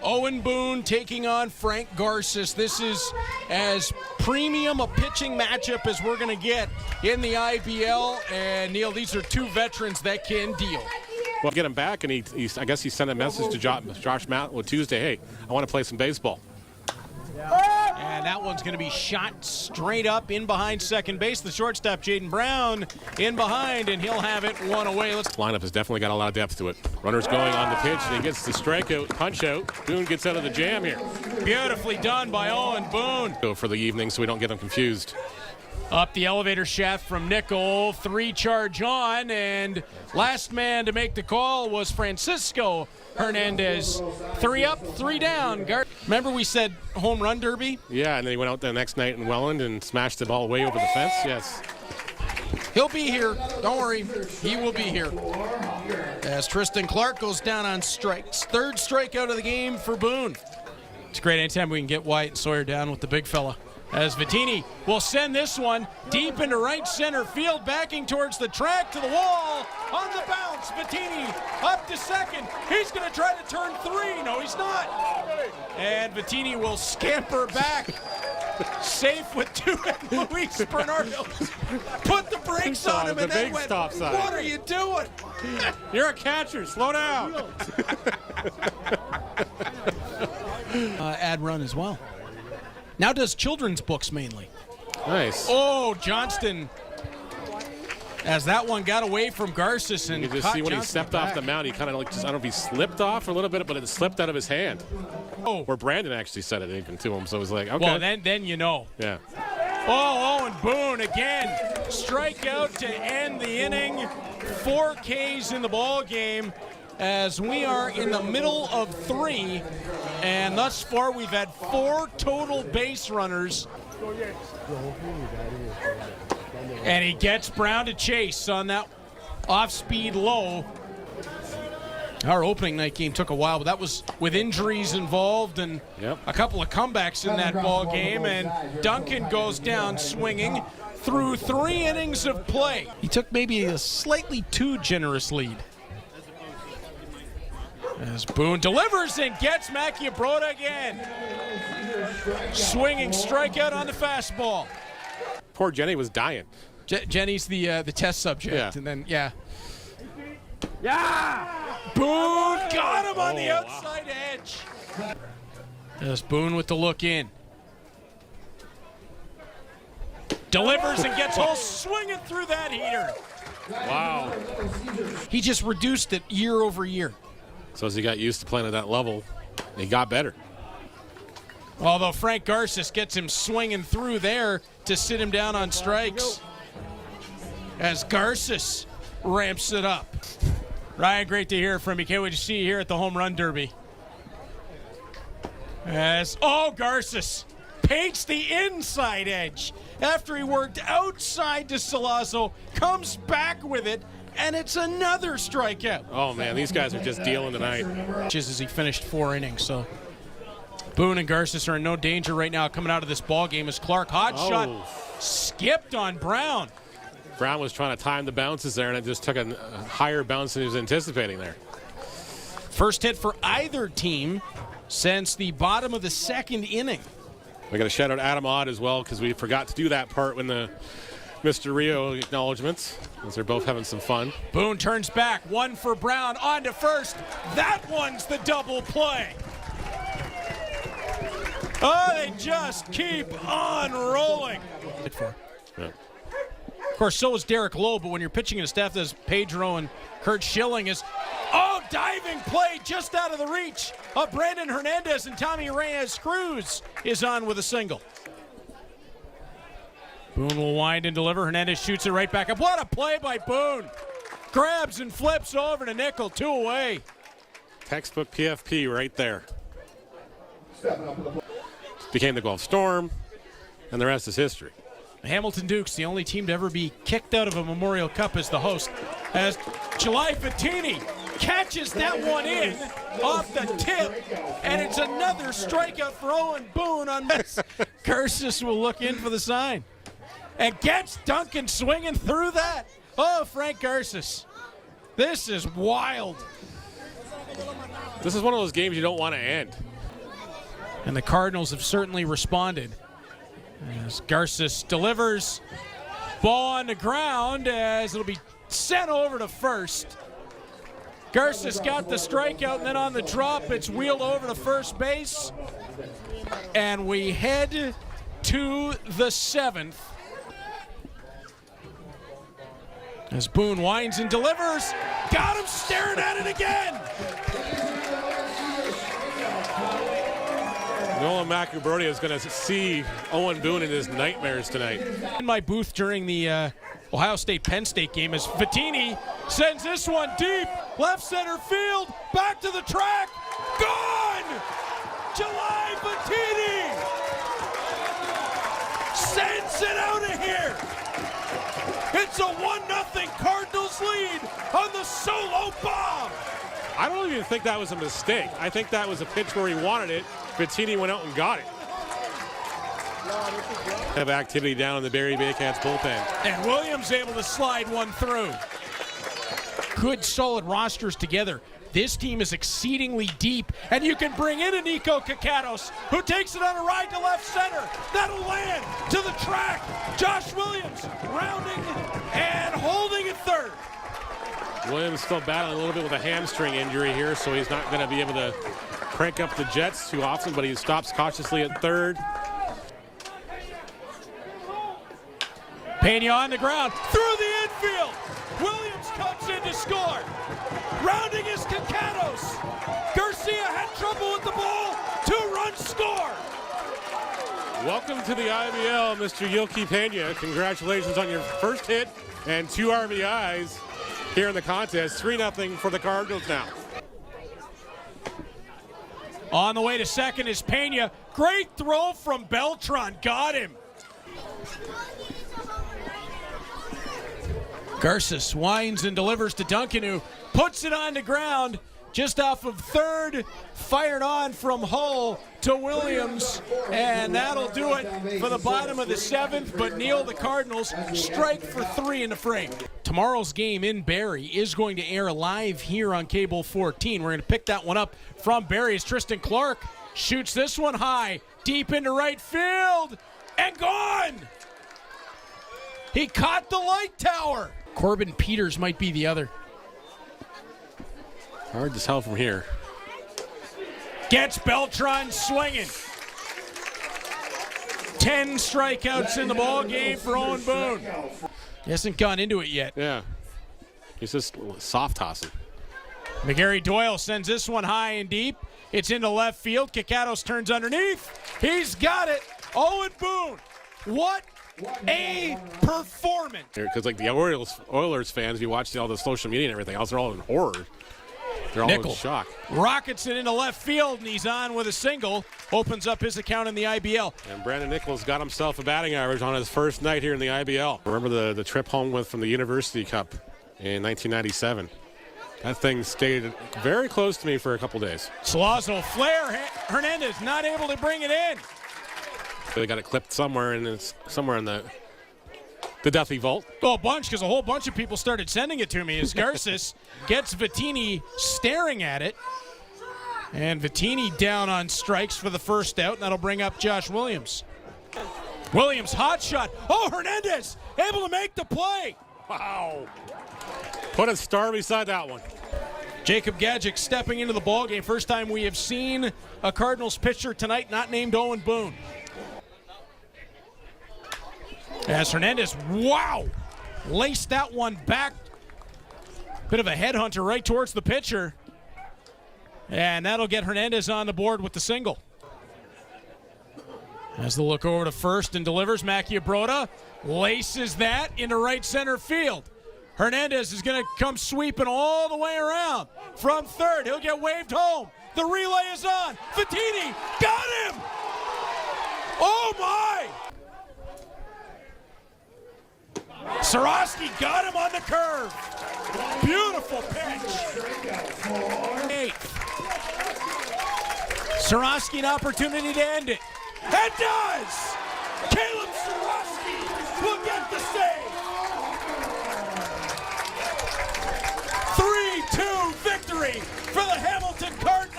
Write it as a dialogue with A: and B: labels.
A: Owen Boon taking on Frank Garces. This is as premium a pitching matchup as we're going to get in the IBL. And, Neil, these are two veterans that can deal.
B: Well, get him back, and I guess he sent a message to Josh Matlow Tuesday, hey, I want to play some baseball.
A: And that one's going to be shot straight up in behind second base. The shortstop, Jaden Brown, in behind, and he'll have it one away.
B: Lineup has definitely got a lot of depth to it. Runner's going on the pitch, and he gets the strikeout, punch out. Boone gets out of the jam here.
A: Beautifully done by Owen Boon.
B: Go for the evening so we don't get them confused.
A: Up the elevator shaft from Nickel, 3 charge on, and last man to make the call was Francisco Hernandez. 3 up, 3 down. Remember we said home run derby?
B: Yeah, and then he went out the next night in Welland and smashed the ball way over the fence. Yes.
A: He'll be here. Don't worry. He will be here. As Tristan Clark goes down on strikes. 3rd strikeout of the game for Boone. It's great anytime we can get Wyatt and Sawyer down with the big fella. As Vittini will send this one deep into right center field, backing towards the track to the wall. On the bounce, Vittini up to second. He's going to try to turn 3. No, he's not. And Vittini will scamper back. Safe with 2 and Luis Bernardo. Put the brakes on him and then went, what are you doing?
B: You're a catcher. Slow down.
A: Ad run as well. Now does children's books mainly.
B: Nice.
A: Oh, Johnston. As that one got away from Garces and
B: you can just see when Johnston he stepped off the mound, he kind of like, I don't know if he slipped off a little bit, but it slipped out of his hand.
A: Oh.
B: Or Brandon actually said it even to him, so it was like, okay.
A: Well, then you know.
B: Yeah.
A: Oh, Owen Boon again. Strikeout to end the inning. 4 Ks in the ball game. As we are in the middle of 3, and thus far we've had 4 total base runners. And he gets Brown to chase on that off-speed low. Our opening night game took a while, but that was with injuries involved and a couple of comebacks in that ball game. And Duncan goes down swinging through 3 innings of play. He took maybe a slightly too generous lead. As Boone delivers and gets Maciabroda again. Swinging strikeout on the fastball.
B: Poor Jenny was dying.
A: Jenny's the test subject.
B: Yeah.
A: And then, yeah. Boone got him on the outside edge. As Boone with the look in. Delivers and gets home swinging through that heater.
B: Wow.
A: He just reduced it year over year.
B: So as he got used to playing at that level, he got better.
A: Although Frank Garces gets him swinging through there to sit him down on strikes. As Garces ramps it up. Ryan, great to hear from you. Can't wait to see you here at the Home Run Derby. As, Garces paints the inside edge after he worked outside to Salazzo, comes back with it, and it's another strikeout.
B: Oh, man, these guys are just dealing tonight.
A: Just as he finished 4 innings, so Boone and Garces are in no danger right now coming out of this ball game as Clark hot shot skipped on Brown.
B: Brown was trying to time the bounces there, and it just took a higher bounce than he was anticipating there.
A: First hit for either team since the bottom of the 2nd inning.
B: We got to shout out Adam Odd as well because we forgot to do that part when the Mr. Rio acknowledgments, as they're both having some fun.
A: Boone turns back, 1 for Brown, on to first. That one's the double play. Oh, they just keep on rolling.
B: Yeah.
A: Of course, so is Derek Lowe, but when you're pitching in a staff that's Pedro and Kurt Schilling is, diving play just out of the reach of Brandon Hernandez, and Tommy Reyes-Cruz is on with a single. Boone will wind and deliver. Hernandez shoots it right back up. What a play by Boone. Grabs and flips over to Nickel, 2 away.
B: Textbook PFP right there. Became the Gulf Storm, and the rest is history.
A: The Hamilton Dukes, the only team to ever be kicked out of a Memorial Cup as the host, as July Vittini catches that one in off the tip, and it's another strikeout for Owen Boone on this. Garces will look in for the sign and gets Duncan swinging through that. Oh, Frank Garces. This is wild.
B: This is one of those games you don't want to end.
A: And the Cardinals have certainly responded. As Garces delivers, ball on the ground as it'll be sent over to first. Garces got the strikeout, and then on the drop, it's wheeled over to first base. And we head to the 7th. As Boon winds and delivers, got him staring at it again.
B: Nolan McAbrody is going to see Owen Boon in his nightmares tonight.
A: In my booth during the Ohio State-Penn State game as Vittini sends this one deep, left center field, back to the track, gone! July Vittini sends it out of here. It's a 1-0 Cardinals lead on the solo bomb.
B: I don't even think that was a mistake. I think that was a pitch where he wanted it. Vittini went out and got it. Have activity down in the Barrie Baycats bullpen.
A: And Williams able to slide one through. Good solid rosters together. This team is exceedingly deep, and you can bring in a Nico Kakatos, who takes it on a ride to left center. That'll land to the track. Josh Williams rounding and holding at third.
B: Williams still battling a little bit with a hamstring injury here, so he's not going to be able to crank up the Jets too often, but he stops cautiously at third.
A: Pena on the ground, through the infield. Williams comes in to score. Rounding is Kakatos. Garcia had trouble with the ball. 2-run score.
B: Welcome to the IBL, Mr. Yoki Pena. Congratulations on your first hit and 2 RBIs here in the contest. 3-0 for the Cardinals now.
A: On the way to second is Pena. Great throw from Beltran. Got him. Garces winds and delivers to Duncan, who puts it on the ground just off of third. Fired on from Hull to Williams, and that'll do it for the bottom of the 7th. But Neil, the Cardinals strike for 3 in the frame. Tomorrow's game in Barrie is going to air live here on Cable 14. We're going to pick that one up from Barrie as Tristan Clark shoots this one high, deep into right field, and gone! He caught the light tower. Corbin Peters might be the other.
B: Hard to tell from here.
A: Gets Beltran swinging. 10 strikeouts in the ball game for Owen Boon. He hasn't gone into it yet.
B: Yeah. He's just soft tossing.
A: McGarry Doyle sends this one high and deep. It's into left field. Kakatos turns underneath. He's got it. Owen Boon. What a performance.
B: Because like the Oilers fans, you watch all the social media and everything else, they're all in horror. They're all in shock.
A: Rockets it into left field, and he's on with a single. Opens up his account in the IBL.
B: And Brandon Nichols got himself a batting average on his first night here in the IBL. Remember the trip home from the University Cup in 1997. That thing stayed very close to me for a couple days.
A: Salazzo flare. Hernandez not able to bring it in.
B: They got it clipped somewhere, and it's somewhere in the Duffy vault.
A: Oh, a bunch, because a whole bunch of people started sending it to me as Garces gets Vittini staring at it. And Vittini down on strikes for the first out, and that'll bring up Josh Williams. Williams, hot shot. Oh, Hernandez able to make the play.
B: Wow. Put a star beside that one.
A: Jacob Gadjic stepping into the ballgame. First time we have seen a Cardinals pitcher tonight not named Owen Boon. As Hernandez, wow, laced that one back. Bit of a headhunter right towards the pitcher. And that'll get Hernandez on the board with the single. As the look over to first and delivers, Maciabrota laces that into right center field. Hernandez is going to come sweeping all the way around from third. He'll get waved home. The relay is on. Vittini got him. Oh, my. Sarosky got him on the curve. Beautiful pitch. 8th. Sarosky an opportunity to end it. And does! Caleb Sarosky will get the save. 3-2 victory for the Hamilton Cardinals.